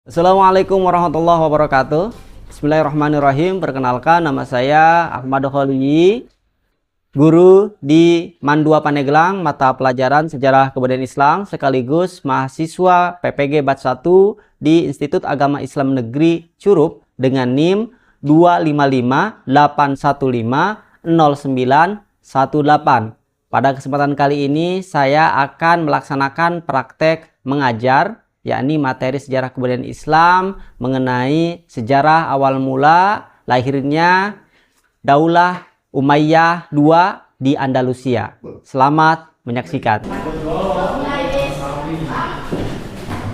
Assalamualaikum warahmatullahi wabarakatuh. Bismillahirrahmanirrahim. Perkenalkan, nama saya Ahmad Kholiyi, guru di Mandua Pandeglang, mata pelajaran Sejarah Kebudayaan Islam, sekaligus mahasiswa PPG Batch 1 di Institut Agama Islam Negeri Curup dengan NIM 25581500918. Pada kesempatan kali ini saya akan melaksanakan praktek mengajar, yakni materi sejarah kebudayaan Islam mengenai sejarah awal mula lahirnya Daulah Umayyah II di Andalusia. Selamat menyaksikan.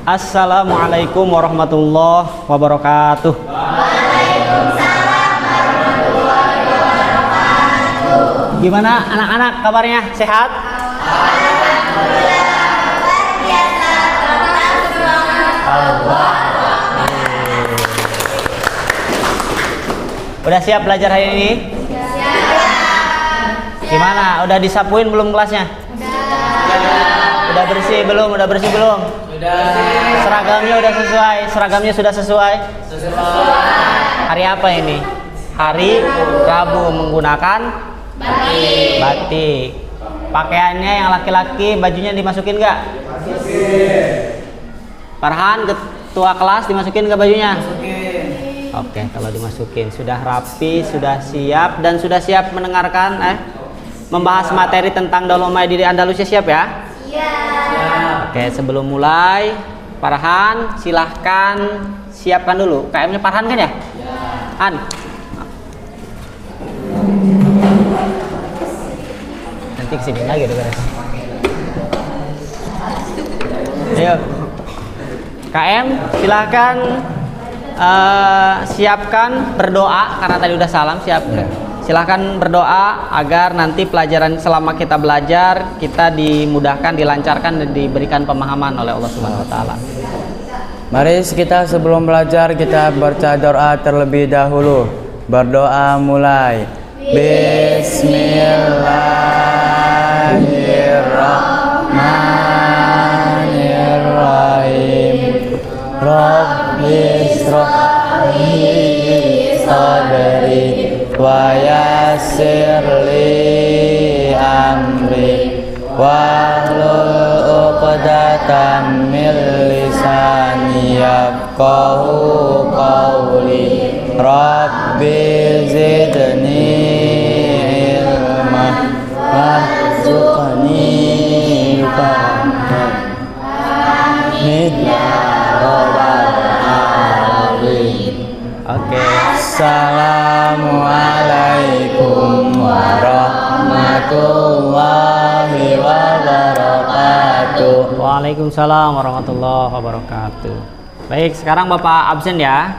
Assalamualaikum warahmatullahi wabarakatuh. Waalaikumsalam warahmatullahi wabarakatuh. Gimana anak-anak kabarnya? Sehat? Udah siap belajar hari ini? Siap. Gimana? Udah disapuin belum kelasnya? Udah bersih belum? Udah bersih belum? Sudah. Seragamnya udah sesuai? Seragamnya sudah sesuai? Sesuai. Hari apa ini? Hari Rabu, menggunakan batik. Pakaiannya yang laki-laki bajunya dimasukin nggak? Farhan, ketua kelas, dimasukin ke bajunya? Oke, kalau dimasukin sudah rapi, sudah siap, dan sudah siap mendengarkan membahas materi tentang Daulah Umayyah di Andalusia, siap ya? Iya. Oke, sebelum mulai, Farhan silahkan siapkan dulu. KM-nya Farhan kan ya? Iya. Han. Nanti kesini lagi deh, guys. Ayo. KM, silahkan siapkan berdoa karena tadi udah salam. Silahkan berdoa agar nanti pelajaran selama kita belajar kita dimudahkan, dilancarkan, dan diberikan pemahaman oleh Allah Subhanahu Wa Taala. Mari kita sebelum belajar kita baca doa terlebih dahulu. Berdoa mulai. Bismillahirrahmanirrahim. Rabbi shrah li sadri wa yassir li amri wahlul 'uqdatam min lisani yafqahu qawli. Rabbi zidni ilma warzuqni fahma. Amin ya rabbal alamin. Oke. Assalamualaikum warahmatullahi wabarakatuh. Waalaikumsalam warahmatullahi wabarakatuh. Baik, sekarang Bapak absen ya.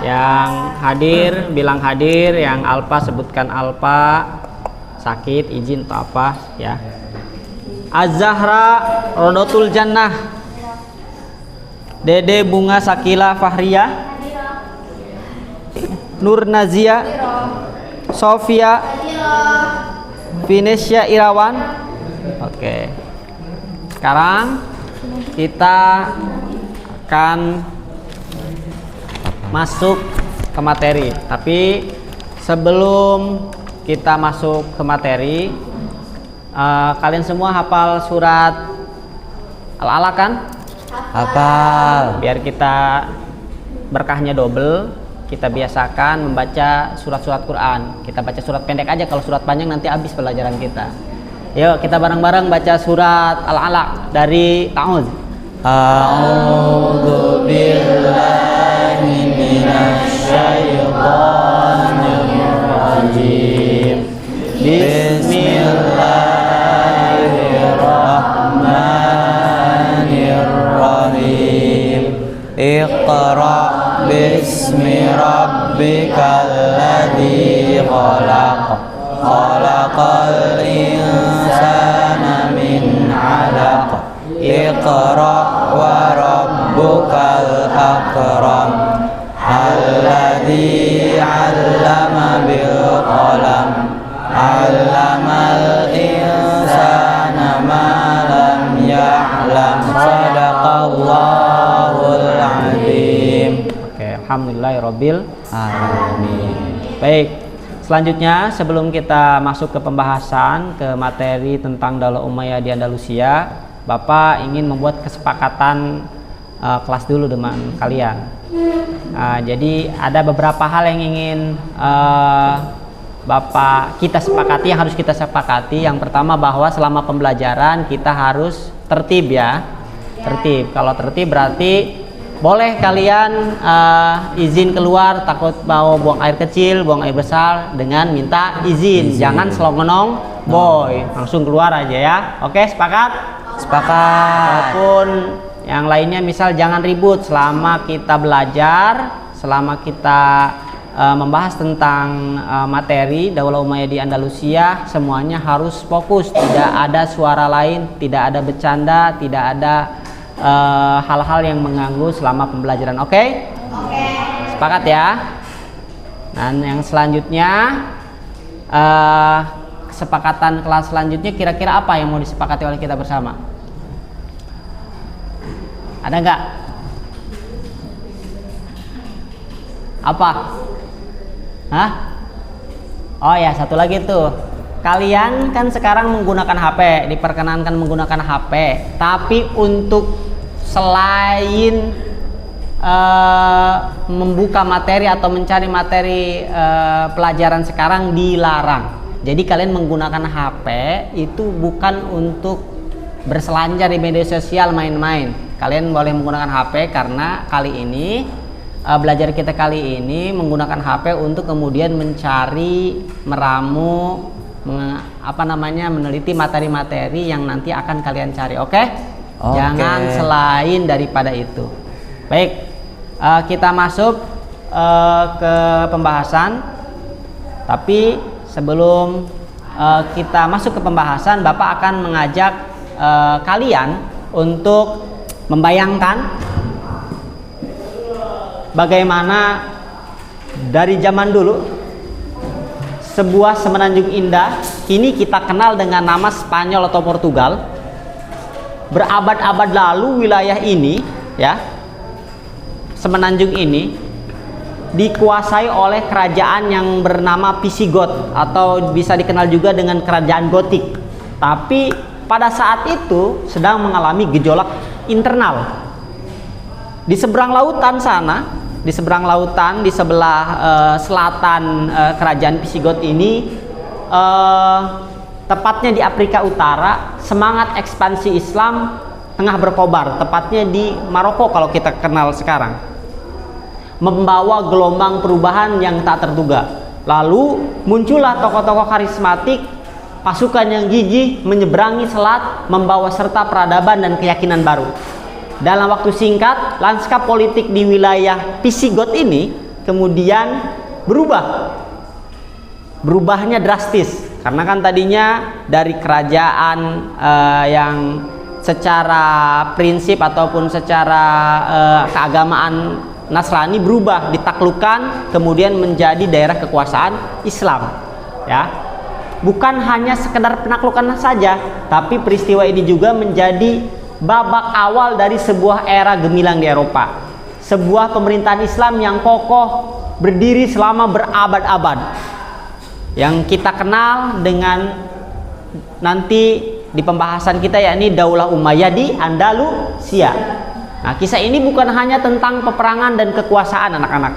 Yang hadir bilang hadir, yang alpa sebutkan alpa, sakit izin atau apa ya. Az-Zahra Rodotul Jannah, Dede Bunga Sakila Fahria, Nur Nazia, Sofia, Vinesia Irawan. Oke. Sekarang kita akan masuk ke materi. Tapi sebelum kita masuk ke materi, kalian semua hafal surat Al-Alaq kan? Hafal. Biar kita berkahnya double, kita biasakan membaca surat-surat Quran. Kita baca surat pendek aja, kalau surat panjang nanti habis pelajaran kita. Yuk kita bareng-bareng baca surat Al-Alaq dari Ta'awudz. A'udzu billahi minasy syaithanir rajim. Bismillahirrahmanirrahim. Iqra bismi rabbikal ladzi khalaq. Khalaqal insana min 'alaq. Iqra wa rabbukal akram. Alladzi 'allama bil qalam. 'Allamal insana ma lam ya'lam. Sadaqallahul 'azim. Walhamdulillahirabbil alamin. Baik. Selanjutnya sebelum kita masuk ke pembahasan ke materi tentang Daulah Umayyah di Andalusia, Bapak ingin membuat kesepakatan kelas dulu dengan kalian. Jadi ada beberapa hal yang ingin kita sepakati, yang harus kita sepakati. Yang pertama bahwa selama pembelajaran kita harus tertib ya. Tertib. Kalau tertib berarti boleh kalian izin keluar, takut mau buang air kecil, buang air besar dengan minta izin. Jangan selongonong boy, langsung keluar aja ya. Oke, sepakat? Sepakat. Walaupun yang lainnya misal jangan ribut selama kita belajar, selama kita membahas tentang materi Daulah Umayyah di Andalusia, semuanya harus fokus, tidak ada suara lain, tidak ada bercanda, tidak ada hal-hal yang mengganggu selama pembelajaran. Oke? Sepakat ya? Dan yang selanjutnya kesepakatan kelas selanjutnya kira-kira apa yang mau disepakati oleh kita bersama? Ada nggak? Apa? Hah? Oh ya, satu lagi tuh. Kalian kan sekarang menggunakan HP, diperkenankan menggunakan HP. Tapi untuk selain membuka materi atau mencari materi pelajaran sekarang dilarang. Jadi kalian menggunakan HP itu bukan untuk berselancar di media sosial main-main. Kalian boleh menggunakan HP karena kali ini belajar kita kali ini menggunakan HP untuk kemudian mencari, meramu, meneliti materi-materi yang nanti akan kalian cari. Oke? Jangan selain daripada itu. Baik, kita masuk ke pembahasan. Tapi sebelum kita masuk ke pembahasan, Bapak akan mengajak kalian untuk membayangkan bagaimana dari zaman dulu sebuah semenanjung indah kini kita kenal dengan nama Spanyol atau Portugal. Berabad-abad lalu wilayah ini ya, semenanjung ini dikuasai oleh kerajaan yang bernama Visigot atau bisa dikenal juga dengan kerajaan Gotik. Tapi pada saat itu sedang mengalami gejolak internal. Di seberang lautan sana, di seberang lautan di sebelah selatan kerajaan Visigot ini, tepatnya di Afrika Utara, semangat ekspansi Islam tengah berkobar, tepatnya di Maroko kalau kita kenal sekarang, membawa gelombang perubahan yang tak terduga. Lalu muncullah tokoh-tokoh karismatik, pasukan yang gigih menyeberangi selat, membawa serta peradaban dan keyakinan baru. Dalam waktu singkat, lanskap politik di wilayah Visigot ini kemudian berubahnya drastis. Karena kan tadinya dari kerajaan yang secara prinsip ataupun secara keagamaan Nasrani berubah, ditaklukkan, kemudian menjadi daerah kekuasaan Islam. Ya, bukan hanya sekedar penaklukan saja, tapi peristiwa ini juga menjadi babak awal dari sebuah era gemilang di Eropa. Sebuah pemerintahan Islam yang kokoh berdiri selama berabad-abad, yang kita kenal dengan nanti di pembahasan kita, yakni Daulah Umayyah di Andalusia. Nah, kisah ini bukan hanya tentang peperangan dan kekuasaan anak-anak,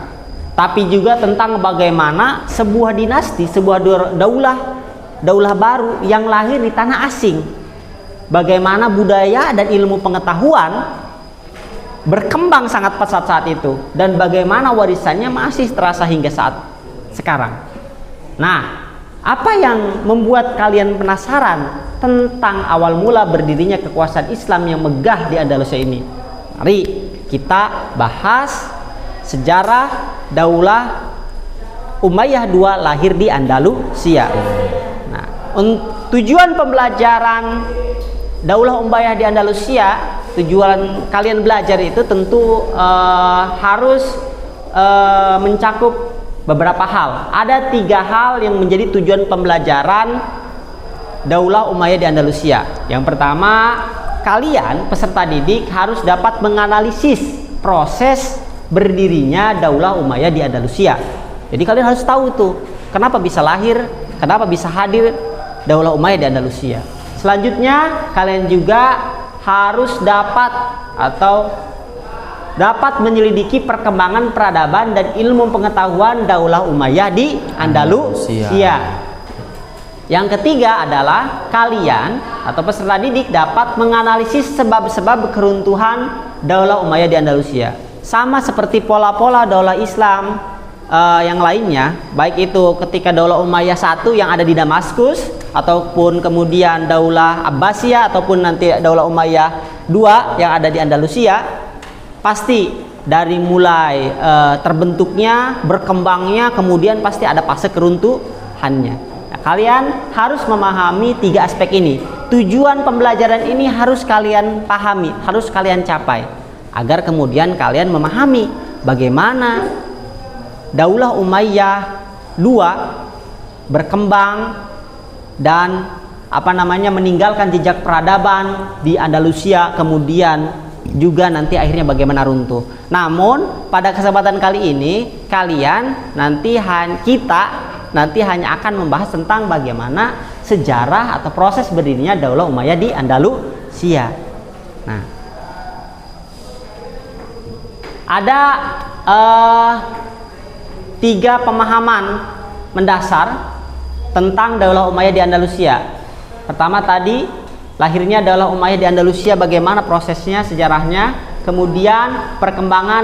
tapi juga tentang bagaimana sebuah dinasti, sebuah daulah baru yang lahir di tanah asing. Bagaimana budaya dan ilmu pengetahuan berkembang sangat pesat saat itu, dan bagaimana warisannya masih terasa hingga saat sekarang. Nah, apa yang membuat kalian penasaran tentang awal mula berdirinya kekuasaan Islam yang megah di Andalusia ini? Mari kita bahas sejarah Daulah Umayyah II lahir di Andalusia. Nah, tujuan pembelajaran Daulah Umayyah di Andalusia, tujuan kalian belajar itu tentu harus mencakup beberapa hal. Ada 3 hal yang menjadi tujuan pembelajaran Daulah Umayyah di Andalusia. Yang pertama, kalian peserta didik harus dapat menganalisis proses berdirinya Daulah Umayyah di Andalusia. Jadi kalian harus tahu tuh, kenapa bisa lahir, kenapa bisa hadir Daulah Umayyah di Andalusia. Selanjutnya kalian juga harus dapat menyelidiki perkembangan peradaban dan ilmu pengetahuan Daulah Umayyah di Andalusia. Yang ketiga adalah kalian atau peserta didik dapat menganalisis sebab-sebab keruntuhan Daulah Umayyah di Andalusia. Sama seperti pola-pola daulah Islam yang lainnya, baik itu ketika Daulah Umayyah I yang ada di Damaskus, ataupun kemudian Daulah Abbasiyah, ataupun nanti Daulah Umayyah II yang ada di Andalusia, pasti dari mulai terbentuknya, berkembangnya, kemudian pasti ada fase keruntuhannya. Nah, kalian harus memahami 3 aspek ini. Tujuan pembelajaran ini harus kalian pahami, harus kalian capai, agar kemudian kalian memahami bagaimana Daulah Umayyah II berkembang dan meninggalkan jejak peradaban di Andalusia, kemudian juga nanti akhirnya bagaimana runtuh. Namun pada kesempatan kali ini kita nanti hanya akan membahas tentang bagaimana sejarah atau proses berdirinya Daulah Umayyah di Andalusia. Nah, ada 3 pemahaman mendasar tentang Daulah Umayyah di Andalusia. Pertama tadi, lahirnya Daulah Umayyah di Andalusia, bagaimana prosesnya, sejarahnya, kemudian perkembangan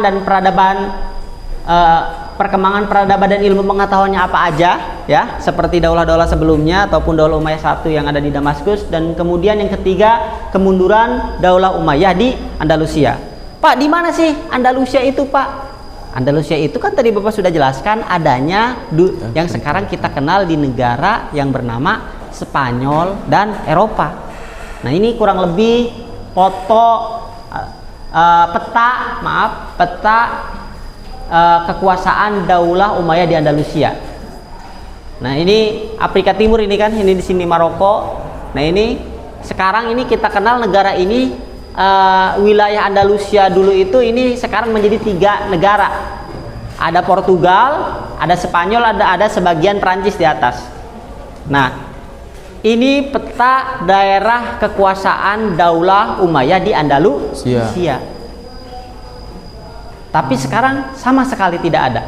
peradaban dan ilmu pengetahuannya apa aja, ya, seperti daulah-daulah sebelumnya ataupun Daulah Umayyah I yang ada di Damaskus, dan kemudian yang ketiga, kemunduran Daulah Umayyah di Andalusia. Pak, di mana sih Andalusia itu, Pak? Andalusia itu kan tadi Bapak sudah jelaskan adanya yang sekarang kita kenal di negara yang bernama Spanyol dan Eropa. Nah, ini kurang lebih peta kekuasaan Daulah Umayyah di Andalusia. Nah, ini Afrika Timur ini kan, ini di sini Maroko. Nah, ini sekarang ini kita kenal negara ini, wilayah Andalusia dulu itu, ini sekarang menjadi 3 negara. Ada Portugal, ada Spanyol, ada sebagian Prancis di atas. Nah, ini peta daerah kekuasaan Daulah Umayyah di Andalusia. Tapi sekarang sama sekali tidak ada.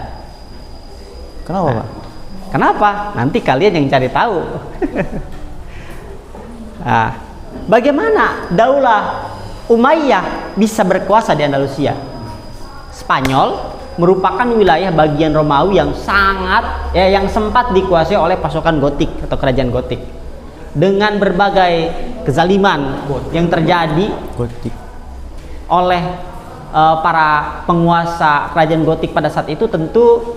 Kenapa, Pak? Kenapa? Nanti kalian yang cari tahu. Nah, bagaimana Daulah Umayyah bisa berkuasa di Andalusia? Spanyol merupakan wilayah bagian Romawi yang yang sempat dikuasai oleh pasukan Gotik atau kerajaan Gotik. Dengan berbagai kezaliman yang terjadi oleh para penguasa kerajaan Gotik pada saat itu, tentu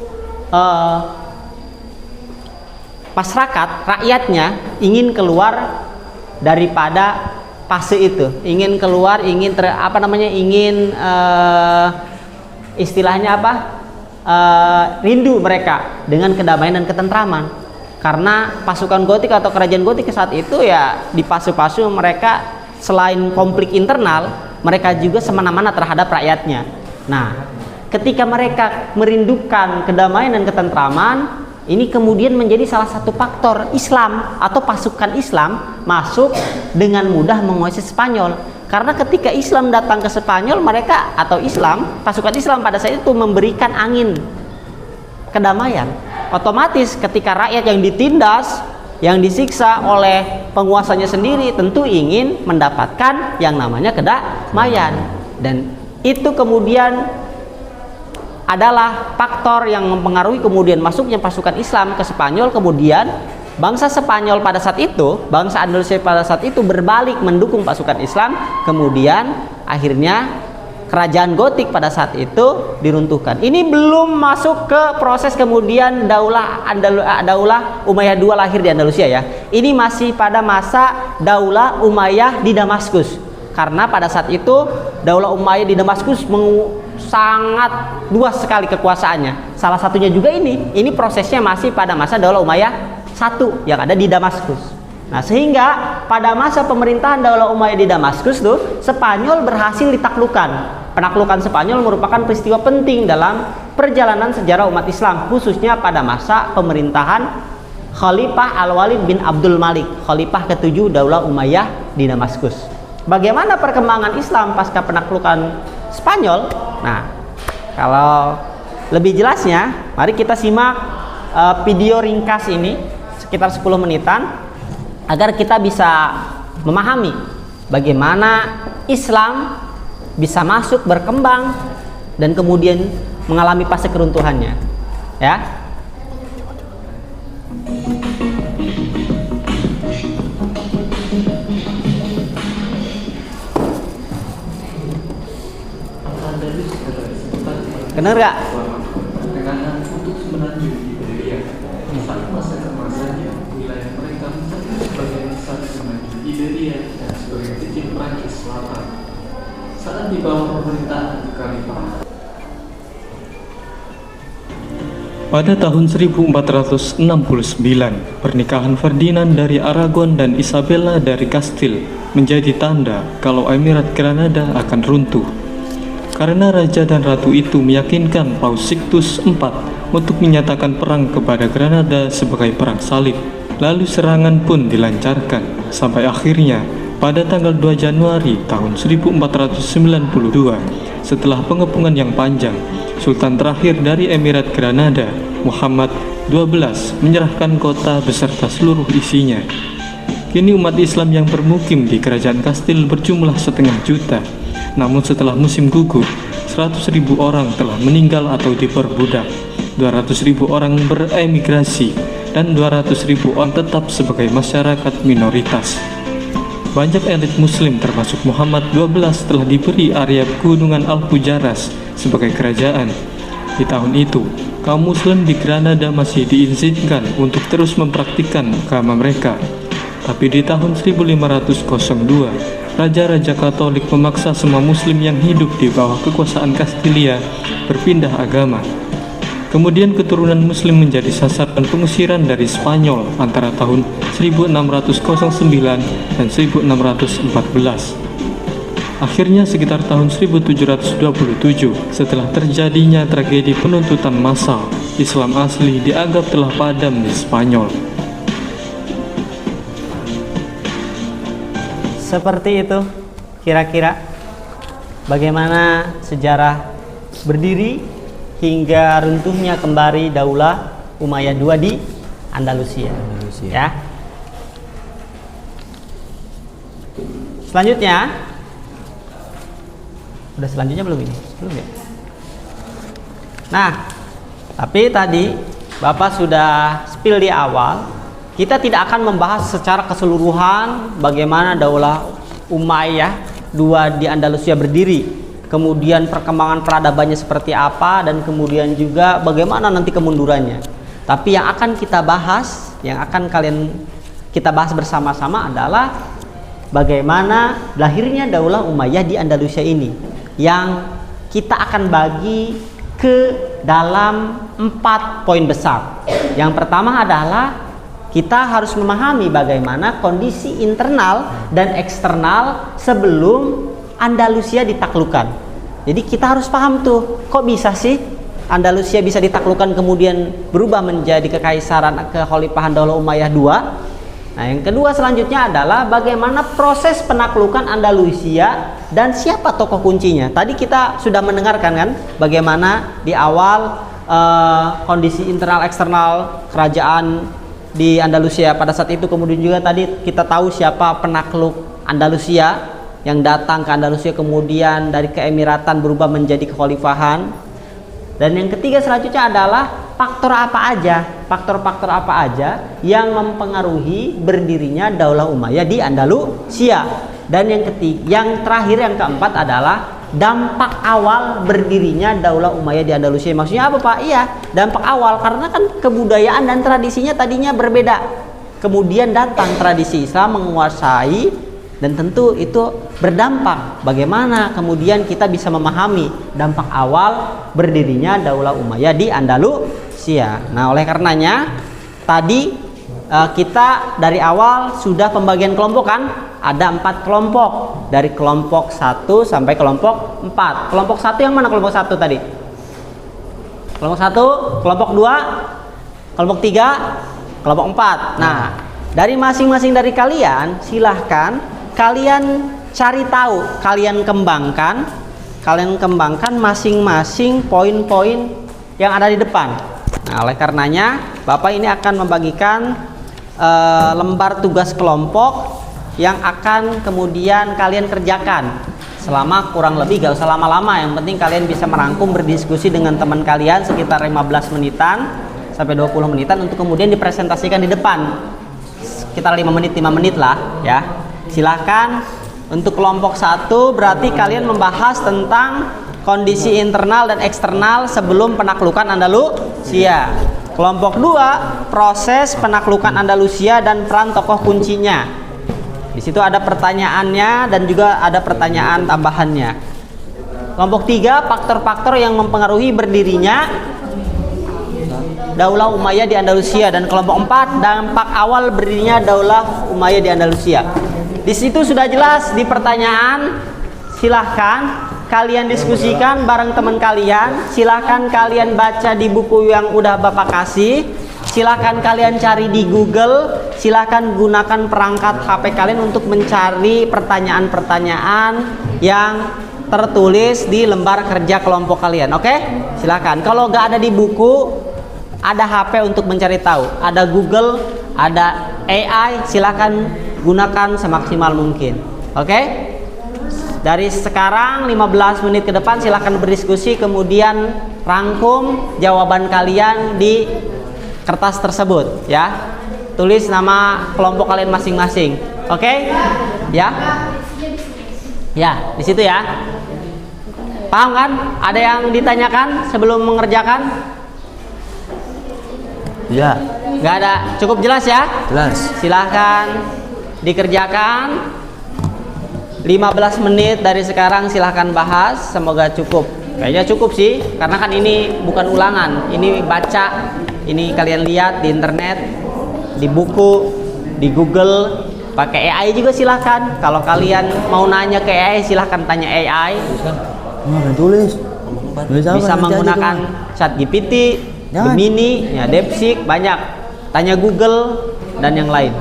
masyarakat, rakyatnya ingin keluar daripada fase itu, ingin keluar, istilahnya rindu mereka dengan kedamaian dan ketentraman. Karena pasukan Gotik atau kerajaan Gotik saat itu ya di fase-fase mereka selain konflik internal, mereka juga semena-mena terhadap rakyatnya. Nah, ketika mereka merindukan kedamaian dan ketentraman, ini kemudian menjadi salah satu faktor Islam atau pasukan Islam masuk dengan mudah menguasai Spanyol. Karena ketika Islam datang ke Spanyol, pasukan Islam pada saat itu memberikan angin kedamaian. Otomatis ketika rakyat yang ditindas, yang disiksa oleh penguasanya sendiri, tentu ingin mendapatkan yang namanya kedamaian. Dan itu kemudian adalah faktor yang mempengaruhi kemudian masuknya pasukan Islam ke Spanyol. Kemudian bangsa Spanyol pada saat itu, bangsa Andalusia pada saat itu berbalik mendukung pasukan Islam. Kemudian akhirnya kerajaan Gotik pada saat itu diruntuhkan. Ini belum masuk ke proses kemudian Daulah Umayyah II lahir di Andalusia ya. Ini masih pada masa Daulah Umayyah di Damaskus. Karena pada saat itu Daulah Umayyah di Damaskus sangat luas sekali kekuasaannya. Salah satunya juga ini prosesnya masih pada masa Daulah Umayyah I yang ada di Damaskus. Nah, sehingga pada masa pemerintahan Daulah Umayyah di Damaskus tuh, Spanyol berhasil ditaklukkan. penaklukan Spanyol merupakan peristiwa penting dalam perjalanan sejarah umat Islam, khususnya pada masa pemerintahan Khalifah Al-Walid bin Abdul Malik, Khalifah ke-7 Daulah Umayyah di Damaskus. Bagaimana perkembangan Islam pasca penaklukan Spanyol? Nah, kalau lebih jelasnya, mari kita simak video ringkas ini sekitar 10 menitan agar kita bisa memahami bagaimana Islam bisa masuk, berkembang, dan kemudian mengalami fase keruntuhannya, ya. Benar gak? Tekanan untuk semenanjung Iberia saat masa keemasannya wilayah mereka mencapai sebagai pusat semenanjung Iberia dan sebagai titik Prancis Selatan saat di bawah pemerintahan Khalifah. Pada tahun 1469, pernikahan Ferdinand dari Aragon dan Isabella dari Kastil menjadi tanda kalau Emirat Granada akan runtuh. Karena raja dan ratu itu meyakinkan Paus Sixtus IV untuk menyatakan perang kepada Granada sebagai perang salib. Lalu serangan pun dilancarkan sampai akhirnya pada tanggal 2 Januari tahun 1492, setelah pengepungan yang panjang, Sultan terakhir dari Emirat Granada, Muhammad XII, menyerahkan kota beserta seluruh isinya. Kini umat Islam yang bermukim di kerajaan Kastil berjumlah 500 juta. Namun setelah musim gugur, 100.000 orang telah meninggal atau diperbudak, 200.000 orang beremigrasi, dan 200.000 orang tetap sebagai masyarakat minoritas. Banyak elit muslim termasuk Muhammad XII telah diberi area Gunungan Alpujarras sebagai kerajaan. Di tahun itu, kaum muslim di Granada masih diizinkan untuk terus mempraktikkan agama mereka. Tapi di tahun 1502, Raja-Raja Katolik memaksa semua muslim yang hidup di bawah kekuasaan Kastilia berpindah agama. Kemudian keturunan muslim menjadi sasaran pengusiran dari Spanyol antara tahun 1609 dan 1614. Akhirnya sekitar tahun 1727, setelah terjadinya tragedi penuntutan massal, Islam asli dianggap telah padam di Spanyol. Seperti itu kira-kira bagaimana sejarah berdiri hingga runtuhnya kembali Daulah Umayyah II di Andalusia. Ya. Selanjutnya, udah selanjutnya belum ini? Belum ya? Nah, tapi tadi Bapak sudah spill di awal. Kita tidak akan membahas secara keseluruhan bagaimana Daulah Umayyah II di Andalusia berdiri, kemudian perkembangan peradabannya seperti apa, dan kemudian juga bagaimana nanti kemundurannya. Tapi yang akan kita bahas, yang akan kita bahas bersama-sama adalah bagaimana lahirnya Daulah Umayyah di Andalusia ini, yang kita akan bagi ke dalam 4 poin besar. Yang pertama adalah kita harus memahami bagaimana kondisi internal dan eksternal sebelum Andalusia ditaklukkan. Jadi kita harus paham tuh, kok bisa sih Andalusia bisa ditaklukkan kemudian berubah menjadi kekaisaran kekhalifahan Daulah Umayyah II. Nah, yang kedua selanjutnya adalah bagaimana proses penaklukan Andalusia dan siapa tokoh kuncinya. Tadi kita sudah mendengarkan kan bagaimana di awal kondisi internal eksternal kerajaan di Andalusia pada saat itu. Kemudian juga tadi kita tahu siapa penakluk Andalusia yang datang ke Andalusia kemudian dari keemiratan berubah menjadi kekhalifahan. Dan yang ketiga selanjutnya adalah faktor-faktor apa aja yang mempengaruhi berdirinya Daulah Umayyah di Andalusia. Dan yang terakhir, yang keempat adalah dampak awal berdirinya Daulah Umayyah di Andalusia. Maksudnya apa, Pak? Iya, dampak awal karena kan kebudayaan dan tradisinya tadinya berbeda. Kemudian datang tradisi Islam menguasai, dan tentu itu berdampak. Bagaimana kemudian kita bisa memahami dampak awal berdirinya Daulah Umayyah di Andalusia. Nah, oleh karenanya tadi kita dari awal sudah pembagian kelompok kan, ada 4 kelompok. Dari kelompok 1 sampai kelompok 4. Kelompok 1 yang mana kelompok 1 tadi? Kelompok 1, kelompok 2, kelompok 3, kelompok 4. Nah, dari masing-masing dari kalian, silahkan kalian cari tahu, kalian kembangkan masing-masing poin-poin yang ada di depan. Nah, oleh karenanya Bapak ini akan membagikan lembar tugas kelompok yang akan kemudian kalian kerjakan selama kurang lebih, gak usah lama-lama, yang penting kalian bisa merangkum, berdiskusi dengan teman kalian sekitar 15 menitan sampai 20 menitan untuk kemudian dipresentasikan di depan sekitar 5 menit lah ya. Silahkan. Untuk kelompok 1 berarti kalian membahas tentang kondisi internal dan eksternal sebelum penaklukan Andalusia. Kelompok 2, proses penaklukan Andalusia dan peran tokoh kuncinya. Di situ ada pertanyaannya dan juga ada pertanyaan tambahannya. Kelompok 3, faktor-faktor yang mempengaruhi berdirinya Daulah Umayyah di Andalusia, dan kelompok 4, dampak awal berdirinya Daulah Umayyah di Andalusia. Di situ sudah jelas di pertanyaan. Silahkan kalian diskusikan bareng teman kalian. Silahkan kalian baca di buku yang udah Bapak kasih. Silahkan kalian cari di Google. Silahkan gunakan perangkat HP kalian untuk mencari pertanyaan-pertanyaan yang tertulis di lembar kerja kelompok kalian. Oke? Silahkan. Kalau nggak ada di buku, ada HP untuk mencari tahu. Ada Google, ada AI. Silahkan gunakan semaksimal mungkin. Oke? Dari sekarang 15 menit ke depan silahkan berdiskusi, kemudian rangkum jawaban kalian di kertas tersebut ya. Tulis nama kelompok kalian masing-masing. Oke? Ya? Ya, di situ ya. Paham kan? Ada yang ditanyakan sebelum mengerjakan? Ya. Nggak ada. Cukup jelas ya? Jelas. Silahkan dikerjakan. 15 menit dari sekarang silahkan bahas. Semoga cukup. Kayaknya cukup sih, karena kan ini bukan ulangan, ini baca, ini kalian lihat di internet, di buku, di Google, pakai AI juga silahkan. Kalau kalian mau nanya ke AI silahkan tanya AI. Tulis. Bisa menggunakan ChatGPT, Gemini, ya DeepSeek, banyak. Tanya Google dan yang lain.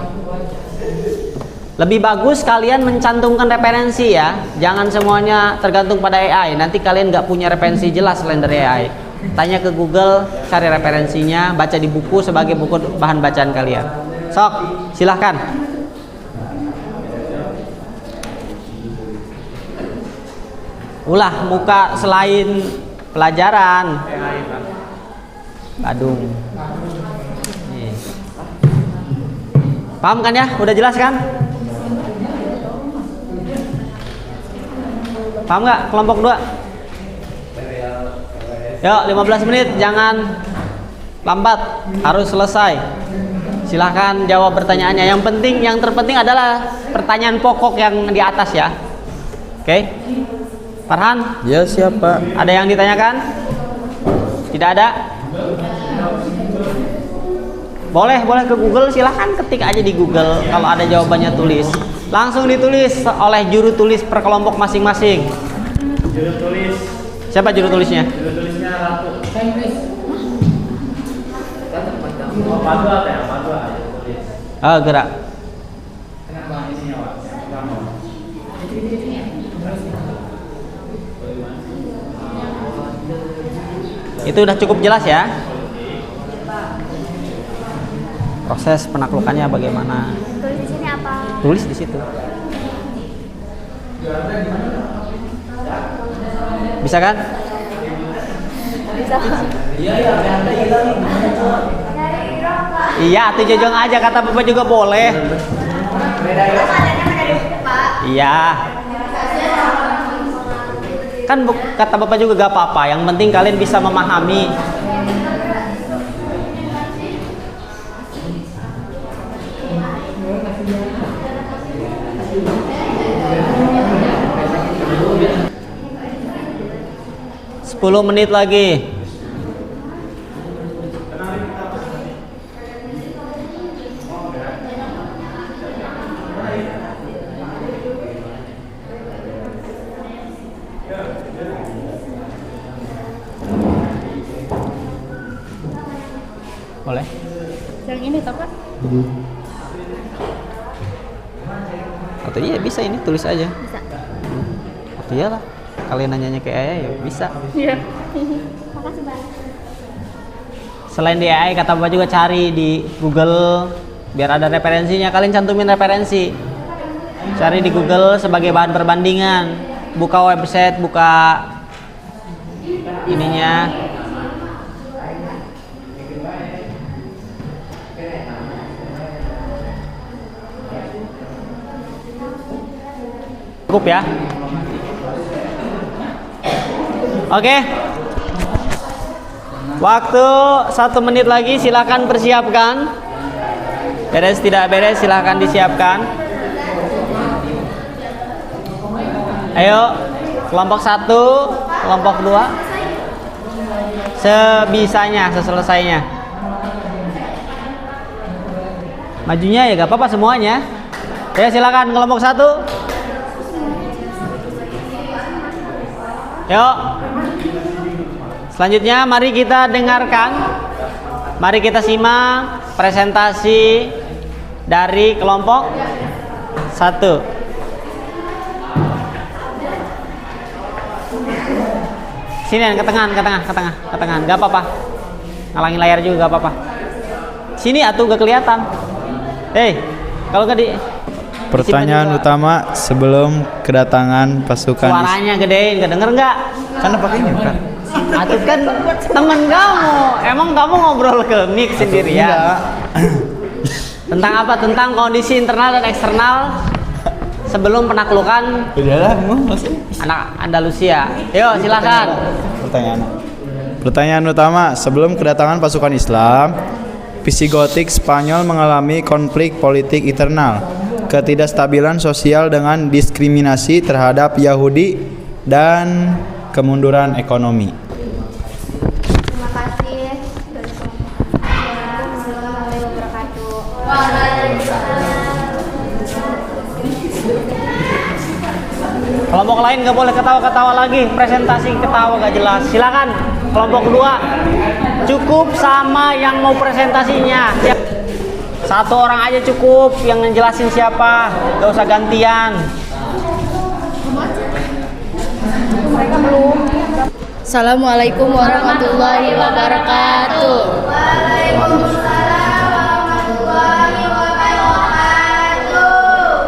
Lebih bagus kalian mencantumkan referensi ya. Jangan semuanya tergantung pada AI. Nanti kalian nggak punya referensi jelas selain dari AI. Tanya ke Google, cari referensinya, baca di buku sebagai buku bahan bacaan kalian. Sok, silahkan. Ulah muka selain pelajaran. Badung. Paham kan ya? Udah jelas kan? Paham nggak kelompok 2? Yuk 15 menit, jangan lambat, harus selesai. Silahkan jawab pertanyaannya. Yang penting, yang terpenting adalah pertanyaan pokok yang di atas ya. Oke? Farhan? Ya, siapa? Ada yang ditanyakan? Tidak ada? Boleh ke Google, silahkan ketik aja di Google. Kalau ada jawabannya tulis. Langsung ditulis oleh juru tulis per kelompok masing-masing. Juru tulis. Siapa juru tulisnya? Juru tulisnya Ratu. Oh, Padua ya, Padua juru tulis. Oh, gerak. Kenapa isinya, Pak? Itu udah cukup jelas ya. Proses penaklukannya bagaimana? Tulis di sini apa? Tulis di situ. Bisa kan? Bisa. Iya, atuh jojong aja, kata Bapak juga boleh. Iya. Kan kata Bapak juga gak apa-apa, yang penting kalian bisa memahami. Sepuluh menit lagi. Boleh? Yang ini toh Pak? Atau iya bisa ini tulis aja. Bisa. Atau iyalah. Kalian nanyanya ke AI ya bisa. Iya. Makasih Bang. Selain di AI, kata Bapak juga cari di Google biar ada referensinya. Kalian cantumin referensi. Cari di Google sebagai bahan perbandingan. Buka website, buka ininya. Cukup ya. Oke. Waktu 1 menit lagi, silakan persiapkan. Beres tidak beres, silakan disiapkan. Ayo, kelompok 1, kelompok 2. Sebisanya, seselesainya. Majunya ya gak apa-apa semuanya. Ya silakan kelompok 1. Yuk. Selanjutnya mari kita dengarkan. Mari kita simak presentasi dari kelompok 1. Sini ke tengah, nggak apa-apa. Ngalangin layar juga nggak apa-apa. Sini atuh gak kelihatan. Kalau nggak di Pertanyaan utama sebelum kedatangan pasukan suaranya gedein, nggak denger nggak? Karena pakai ini kan? Atuh kan temen kamu. Emang kamu ngobrol ke mic sendirian? Tentang apa? Tentang kondisi internal dan eksternal sebelum penaklukan anak Andalusia. Yuk silakan. Pertanyaan utama sebelum kedatangan pasukan Islam, Visigotik Spanyol mengalami konflik politik internal, ketidakstabilan sosial dengan diskriminasi terhadap Yahudi dan kemunduran ekonomi. Terima kasih. Assalamualaikum warahmatullahi wabarakatuh. Kelompok lain nggak boleh ketawa-ketawa lagi. Presentasi ketawa nggak jelas. Silakan kelompok 2. Cukup sama yang mau presentasinya. Satu orang aja cukup yang ngejelasin siapa. Gak usah gantian. Assalamualaikum warahmatullahi wabarakatuh.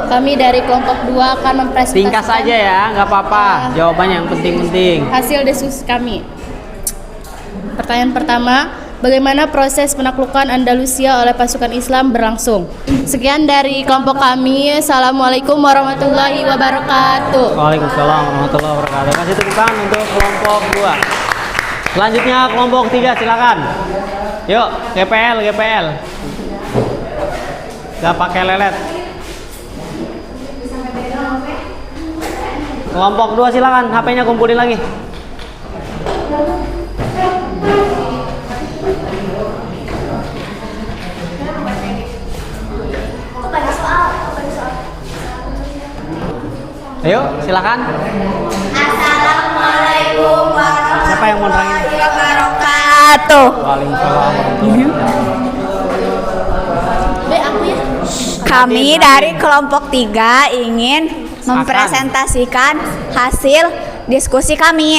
Kami dari kelompok 2 akan mempresentasikan Ringkas aja ya, nggak apa-apa. Jawabannya yang penting-penting. hasil diskusi kami. Pertanyaan pertama, bagaimana proses penaklukan Andalusia oleh pasukan Islam berlangsung? Sekian dari kelompok kami. Assalamualaikum warahmatullahi wabarakatuh. Waalaikumsalam warahmatullahi wabarakatuh. Kasih tepuk tangan untuk kelompok 2. Selanjutnya kelompok 3 silakan. Yuk, GPL. Gak pakai lelet. Kelompok 2 silakan, HP-nya kumpulin lagi. Ayo, silakan. Assalamualaikum Siapa yang mau nerangin? warahmatullahi wabarakatuh. Waalaikumsalam. Kami dari kelompok 3 ingin mempresentasikan hasil diskusi kami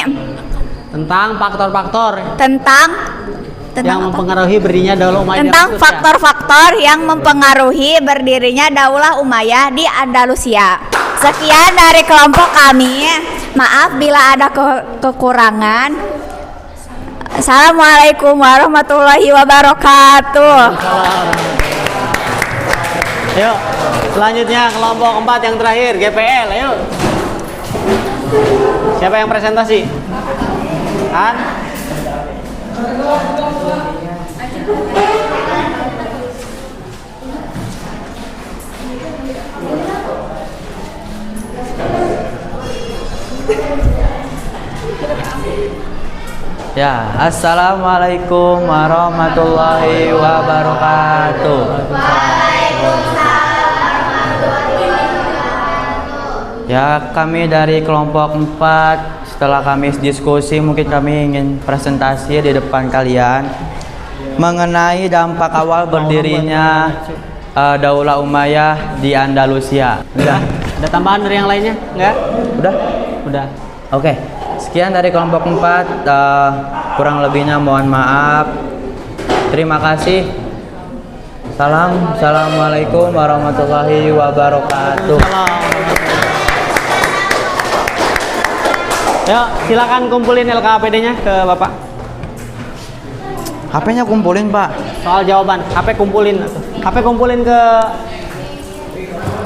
Tentang faktor-faktor tentang yang apa? mempengaruhi berdirinya Daulah Umayyah. Tentang faktor-faktor yang mempengaruhi berdirinya Daulah Umayyah di Andalusia. Sekian dari kelompok kami. Maaf bila ada kekurangan. Assalamualaikum warahmatullahi wabarakatuh. Ayo, selanjutnya kelompok 4 yang terakhir, GPL. Ayo. Siapa yang presentasi? An? Ya, assalamualaikum warahmatullahi wabarakatuh. Ya, kami dari kelompok 4, setelah kami diskusi mungkin kami ingin presentasi di depan kalian. mengenai dampak awal berdirinya Daulah Umayyah di Andalusia. Udah. Ada tambahan dari yang lainnya? Enggak? Udah? Udah. Oke. Sekian dari kelompok 4. Kurang lebihnya mohon maaf. Terima kasih. Assalamualaikum warahmatullahi wabarakatuh. Yuk, silakan kumpulin LKPD-nya ke Bapak. HP-nya kumpulin, Pak. Soal jawaban, HP kumpulin. HP kumpulin ke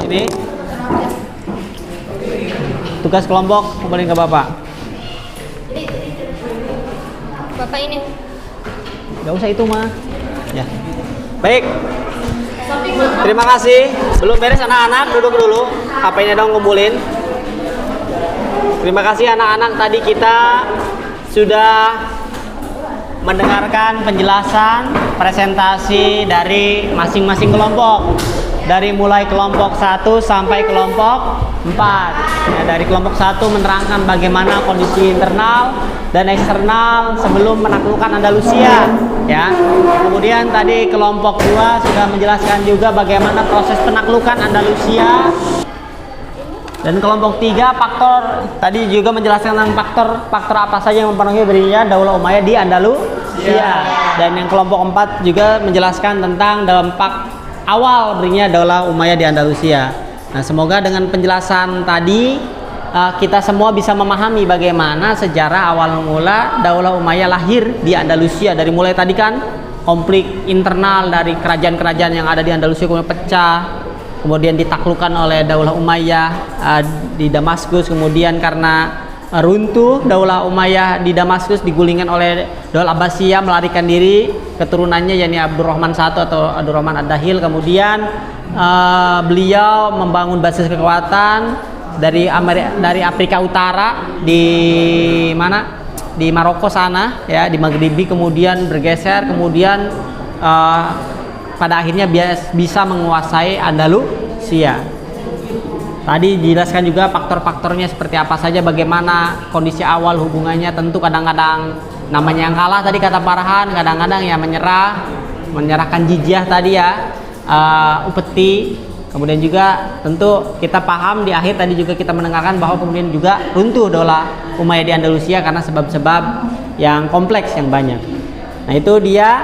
ini. Tugas kelompok kumpulin ke Bapak. Bapak ini. Gak usah itu mah. Ya. Baik. Terima kasih. Belum beres anak-anak, duduk dulu. HP-nya dong kumpulin. Terima kasih anak-anak, tadi kita sudah mendengarkan penjelasan presentasi dari masing-masing kelompok. Dari mulai kelompok 1 sampai kelompok 4. Ya, dari kelompok 1 menerangkan bagaimana kondisi internal dan eksternal sebelum menaklukkan Andalusia. Ya. Kemudian tadi kelompok 2 sudah menjelaskan juga bagaimana proses penaklukan Andalusia. Dan kelompok 3 faktor tadi juga menjelaskan tentang faktor apa saja yang mempengaruhi berdirinya Daulah Umayyah di Andalusia. Dan yang kelompok 4 juga menjelaskan tentang dampak awal berdirinya Daulah Umayyah di Andalusia. Nah, semoga dengan penjelasan tadi kita semua bisa memahami bagaimana sejarah awal mula Daulah Umayyah lahir di Andalusia. Dari mulai tadi kan konflik internal dari kerajaan-kerajaan yang ada di Andalusia kemudian pecah, kemudian ditaklukkan oleh Daulah Umayyah di Damaskus, kemudian karena runtuh Daulah Umayyah di Damaskus digulingkan oleh Daulah Abbasiyah, melarikan diri keturunannya yakni Abdurrahman I atau Abdurrahman Ad-Dakhil. Kemudian beliau membangun basis kekuatan dari Afrika Utara di mana? Di Maroko sana ya, di Maghribi, kemudian bergeser, kemudian pada akhirnya bisa menguasai Andalusia. Tadi dijelaskan juga faktor-faktornya seperti apa saja, bagaimana kondisi awal hubungannya. Tentu kadang-kadang namanya yang kalah tadi kata Farhan, kadang-kadang ya menyerahkan jizyah tadi ya, upeti. Kemudian juga tentu kita paham di akhir tadi juga kita mendengarkan bahwa kemudian juga runtuh Daulah Umayyah di Andalusia karena sebab-sebab yang kompleks yang banyak. Nah, itu dia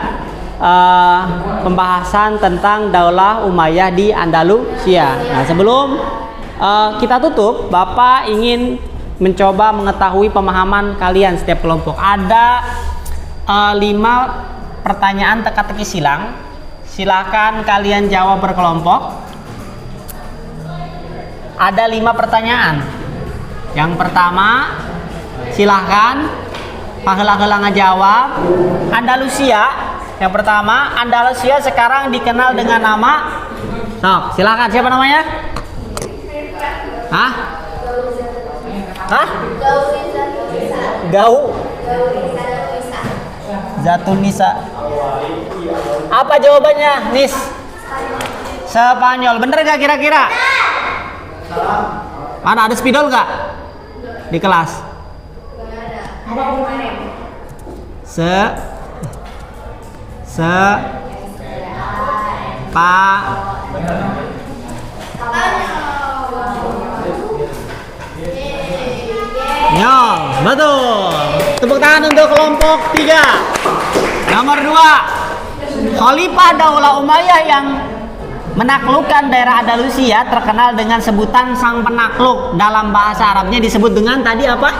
pembahasan tentang Daulah Umayyah di Andalusia. Nah, sebelum kita tutup, Bapak ingin mencoba mengetahui pemahaman kalian setiap kelompok. Ada 5 pertanyaan teka-teki silang. Silakan kalian jawab berkelompok. Ada 5 pertanyaan. Yang pertama, silahkan paheula-heula ngajawab. Andalusia. Yang pertama, Andalusia sekarang dikenal dengan nama. Sok, silakan, siapa namanya? Hah? Gau. Zatunisa. Apa jawabannya, Nis? Spanyol. Bener gak kira-kira? Mana ada spidol gak di kelas? Nyol, betul. Tepuk tangan untuk kelompok 3. Nomor 2, Khalifah Daulah Umayyah yang menaklukkan daerah Andalusia terkenal dengan sebutan sang penakluk. Dalam bahasa Arabnya disebut dengan tadi apa?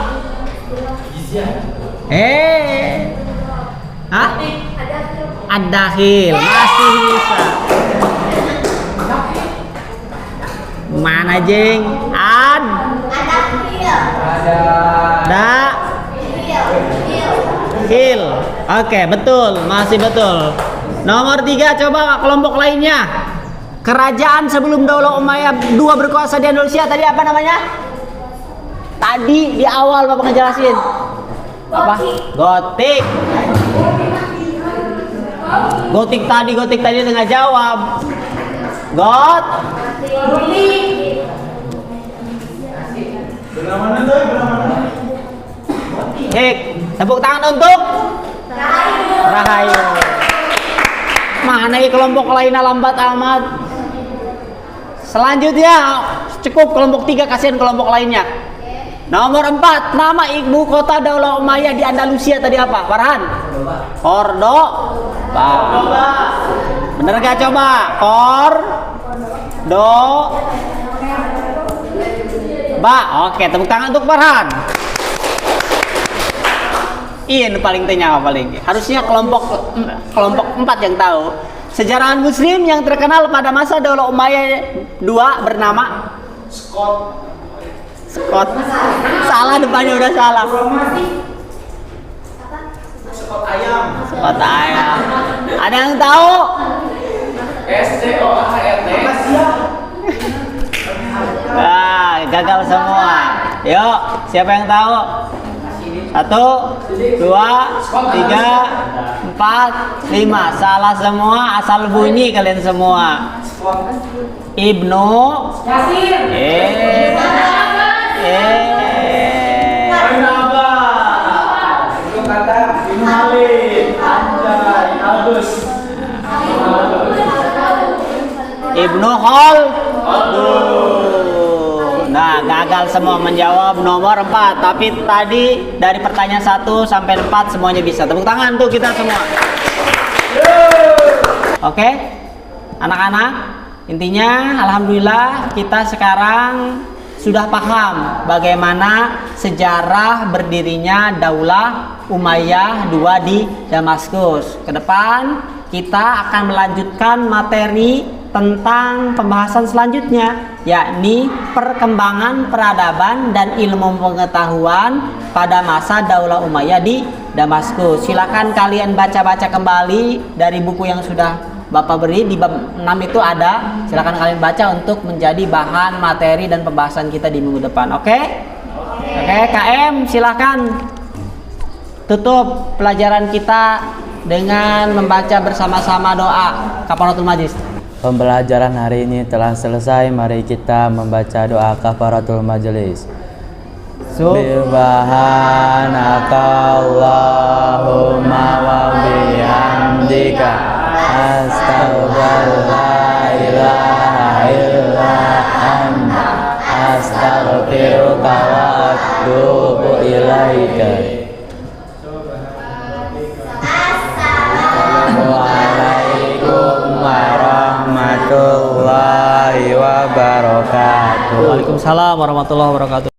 Ad-Dakhil. Masih bisa. Mana jeng? Ad-Dakhil. Oke, betul. Masih betul. Nomor 3, coba kelompok lainnya. Kerajaan sebelum Daulah Umayyah 2 berkuasa di Andalusia tadi apa namanya? Tadi di awal Bapak ngejelasin. Apa? Gotik. Gotik tadi tengah jawab. Tepuk tangan untuk Rahayu. Mana kelompok lainnya lambat amat. Selanjutnya cukup kelompok 3, kasihan kelompok lainnya. Nomor 4, nama ibu kota Daulah Umayyah di Andalusia tadi apa? Farhan? Cordoba. Bener gak coba? Cordoba. Oke, tepuk tangan untuk Farhan. Ini paling tanya paling. Harusnya kelompok 4 yang tahu. Sejarawan Muslim yang terkenal pada masa Daulah Umayyah 2 bernama Scott. Salah, depannya udah salah. Scott ayam. Ada yang tahu? SCOART. Gagal semua. Yuk, siapa yang tahu? 1, 2, 3, 4, 5. Salah semua, asal bunyi kalian semua. Ibnu Yasir. Ibnu Khaldun. Nah, gagal semua menjawab nomor 4. Tapi tadi dari pertanyaan 1 sampai 4 semuanya bisa. Tepuk tangan tuh kita semua. Oke, anak-anak, intinya alhamdulillah kita sekarang sudah paham bagaimana sejarah berdirinya Daulah Umayyah 2 di Damaskus. Ke depan kita akan melanjutkan materi tentang pembahasan selanjutnya, yakni perkembangan peradaban dan ilmu pengetahuan pada masa Daulah Umayyah di Damaskus. Silakan kalian baca-baca kembali dari buku yang sudah Bapak beri di bab 6 itu ada. Silakan kalian baca untuk menjadi bahan materi dan pembahasan kita di minggu depan. Oke, KM silakan tutup pelajaran kita dengan membaca bersama-sama doa Kafaratul Majlis. Pembelajaran hari ini telah selesai. Mari kita membaca doa Kafaratul Majelis. Subhanaka Allahumma wa bihamdika astaghfirullah ilaha illa anta astaghfiruka wa atubu ilaika. Assalamualaikum warahmatullahi wabarakatuh. Waalaikumsalam warahmatullahi wabarakatuh.